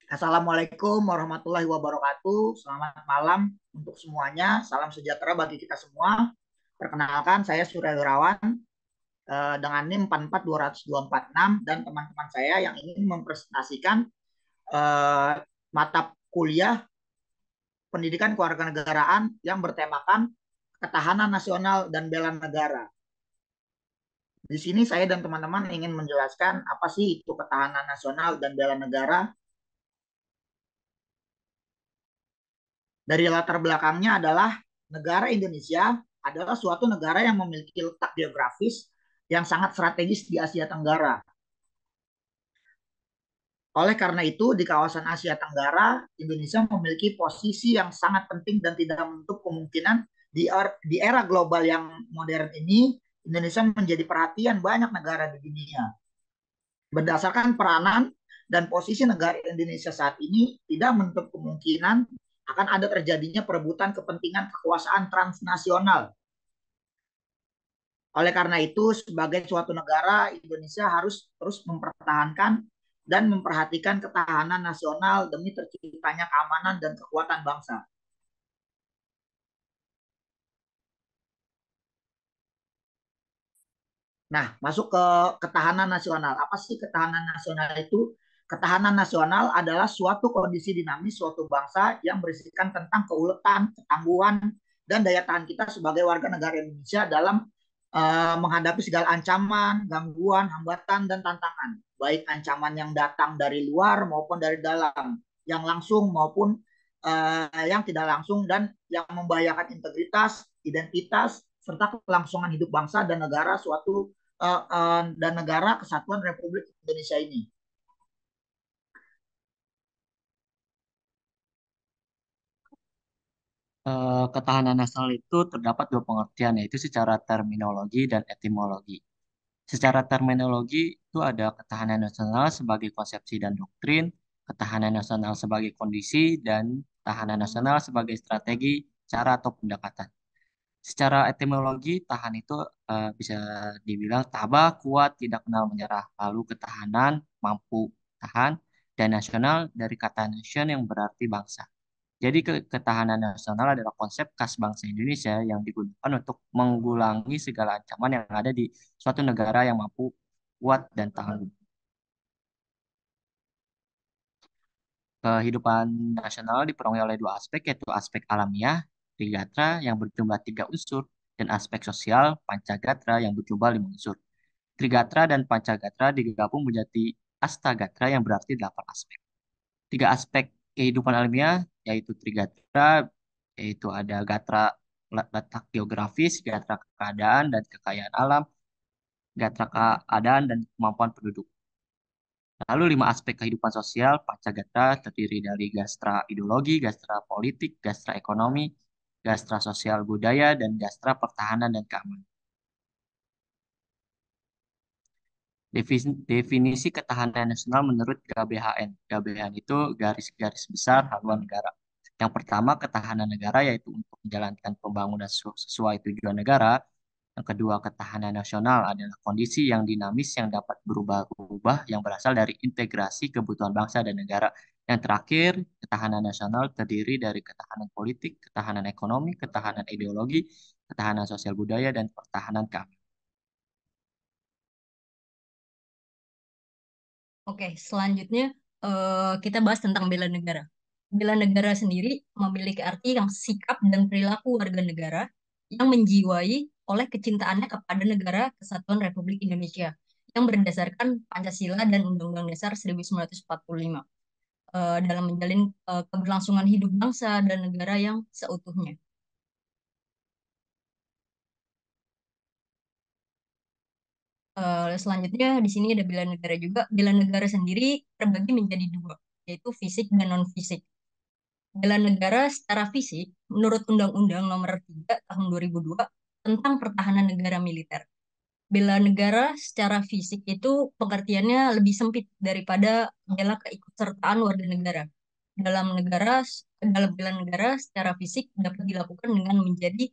Assalamualaikum warahmatullahi wabarakatuh. Selamat malam untuk semuanya. Salam sejahtera bagi kita semua. Perkenalkan, saya Surya Wirawan dengan NIM 442246 dan teman-teman saya yang ingin mempresentasikan eh, mata kuliah Pendidikan Kewarganegaraan yang bertemakan Ketahanan Nasional dan Bela Negara. Di sini saya dan teman-teman ingin menjelaskan apa sih itu ketahanan nasional dan bela negara. Dari latar belakangnya adalah negara Indonesia adalah suatu negara yang memiliki letak geografis yang sangat strategis di Asia Tenggara. Oleh karena itu, di kawasan Asia Tenggara, Indonesia memiliki posisi yang sangat penting dan tidak menutup kemungkinan di era global yang modern ini, Indonesia menjadi perhatian banyak negara di dunia. Berdasarkan peranan dan posisi negara Indonesia saat ini, tidak menutup kemungkinan akan ada terjadinya perebutan kepentingan kekuasaan transnasional. Oleh karena itu, sebagai suatu negara, Indonesia harus terus mempertahankan dan memperhatikan ketahanan nasional demi terciptanya keamanan dan kekuatan bangsa. Nah, masuk ke ketahanan nasional. Apa sih ketahanan nasional itu? Ketahanan nasional adalah suatu kondisi dinamis suatu bangsa yang berisikan tentang keuletan, ketangguhan, dan daya tahan kita sebagai warga negara Indonesia dalam menghadapi segala ancaman, gangguan, hambatan, dan tantangan. Baik ancaman yang datang dari luar maupun dari dalam, yang langsung maupun yang tidak langsung dan yang membahayakan integritas, identitas, serta kelangsungan hidup bangsa dan negara dan negara kesatuan Republik Indonesia ini. Ketahanan nasional itu terdapat dua pengertian, yaitu secara terminologi dan etimologi. Secara terminologi itu ada ketahanan nasional sebagai konsepsi dan doktrin, ketahanan nasional sebagai kondisi, dan ketahanan nasional sebagai strategi, cara atau pendekatan. Secara etimologi, tahan itu bisa dibilang tabah, kuat, tidak kenal menyerah. Lalu ketahanan, mampu tahan, dan nasional dari kata nation yang berarti bangsa. Jadi ketahanan nasional adalah konsep khas bangsa Indonesia yang digunakan untuk menggulangi segala ancaman yang ada di suatu negara yang mampu kuat dan tangguh. Kehidupan nasional dipenuhi oleh dua aspek, yaitu aspek alamiah, Trigatra, yang berjumlah tiga unsur, dan aspek sosial, Pancagatra, yang berjumlah lima unsur. Trigatra dan Pancagatra digabung menjadi Astagatra yang berarti delapan aspek. Tiga aspek kehidupan alamiah, yaitu Trigatra, yaitu ada gatra letak geografis, gatra keadaan dan kekayaan alam, gatra keadaan dan kemampuan penduduk. Lalu lima aspek kehidupan sosial, Pancagatra terdiri dari gastra ideologi, gastra politik, gastra ekonomi, gastra sosial budaya, dan gastra pertahanan dan keamanan. Definisi ketahanan nasional menurut GBHN. GBHN itu garis-garis besar haluan negara. Yang pertama, ketahanan negara yaitu untuk menjalankan pembangunan sesuai tujuan negara. Yang kedua, ketahanan nasional adalah kondisi yang dinamis yang dapat berubah-ubah yang berasal dari integrasi kebutuhan bangsa dan negara. Yang terakhir, ketahanan nasional terdiri dari ketahanan politik, ketahanan ekonomi, ketahanan ideologi, ketahanan sosial budaya, dan pertahanan keamanan. Oke, selanjutnya kita bahas tentang bela negara. Bela negara sendiri memiliki arti yang sikap dan perilaku warga negara yang menjiwai oleh kecintaannya kepada negara Kesatuan Republik Indonesia yang berdasarkan Pancasila dan Undang-Undang Dasar 1945 dalam menjalin keberlangsungan hidup bangsa dan negara yang seutuhnya. Selanjutnya di sini ada bela negara juga. Bela negara sendiri terbagi menjadi dua, yaitu fisik dan non-fisik. Bela negara secara fisik menurut Undang-Undang Nomor 3 Tahun 2002 tentang pertahanan negara militer. Bela negara secara fisik itu pengertiannya lebih sempit daripada bela keikutsertaan warga negara. Dalam negara, dalam bela negara secara fisik dapat dilakukan dengan menjadi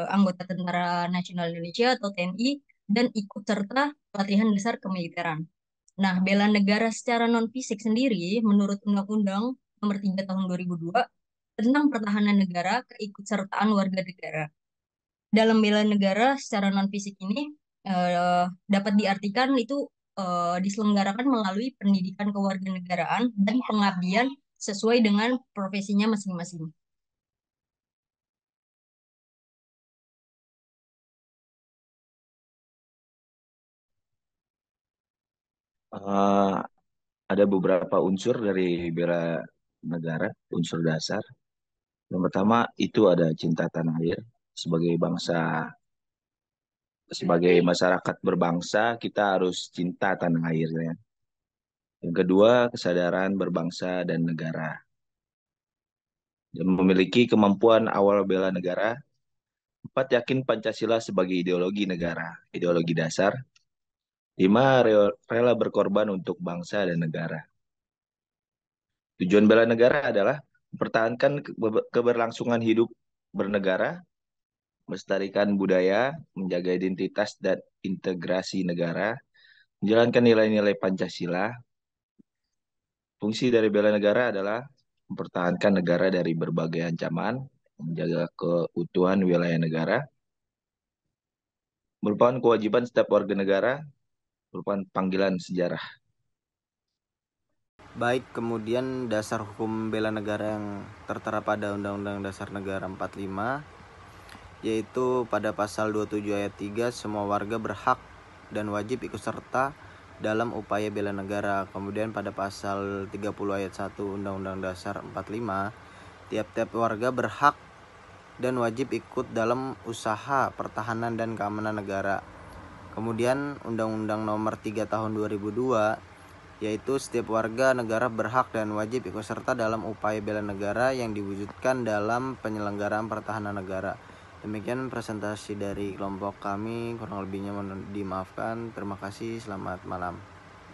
anggota Tentara Nasional Indonesia atau TNI dan ikut serta pelatihan dasar kemiliteran. Nah, bela negara secara non-fisik sendiri menurut Undang-Undang Nomor 3 Tahun 2002 tentang pertahanan negara, keikutsertaan warga negara. Dalam bela negara secara non-fisik ini dapat diartikan itu diselenggarakan melalui pendidikan kewarganegaraan dan pengabdian sesuai dengan profesinya masing-masing. Eh, ada beberapa unsur dari bela negara, unsur dasar. Yang pertama itu ada cinta tanah air. Sebagai bangsa, sebagai masyarakat berbangsa, kita harus cinta tanah airnya. Yang kedua, kesadaran berbangsa dan negara. Dan memiliki kemampuan awal bela negara. Empat, yakin Pancasila sebagai ideologi negara, ideologi dasar. Lima, rela berkorban untuk bangsa dan negara. Tujuan bela negara adalah mempertahankan keberlangsungan hidup bernegara, melestarikan budaya, menjaga identitas dan integrasi negara, menjalankan nilai-nilai Pancasila. Fungsi dari bela negara adalah mempertahankan negara dari berbagai ancaman, menjaga keutuhan wilayah negara, merupakan kewajiban setiap warga negara, merupakan panggilan sejarah. Baik, kemudian dasar hukum bela negara yang tertera pada Undang-Undang Dasar Negara 45, yaitu pada pasal 27 ayat 3, semua warga berhak dan wajib ikut serta dalam upaya bela negara. Kemudian pada pasal 30 ayat 1 Undang-Undang Dasar 45, tiap-tiap warga berhak dan wajib ikut dalam usaha pertahanan dan keamanan negara. Kemudian Undang-Undang Nomor 3 Tahun 2002, yaitu setiap warga negara berhak dan wajib ikut serta dalam upaya bela negara yang diwujudkan dalam penyelenggaraan pertahanan negara. Demikian presentasi dari kelompok kami, kurang lebihnya mohon dimaafkan. Terima kasih, selamat malam.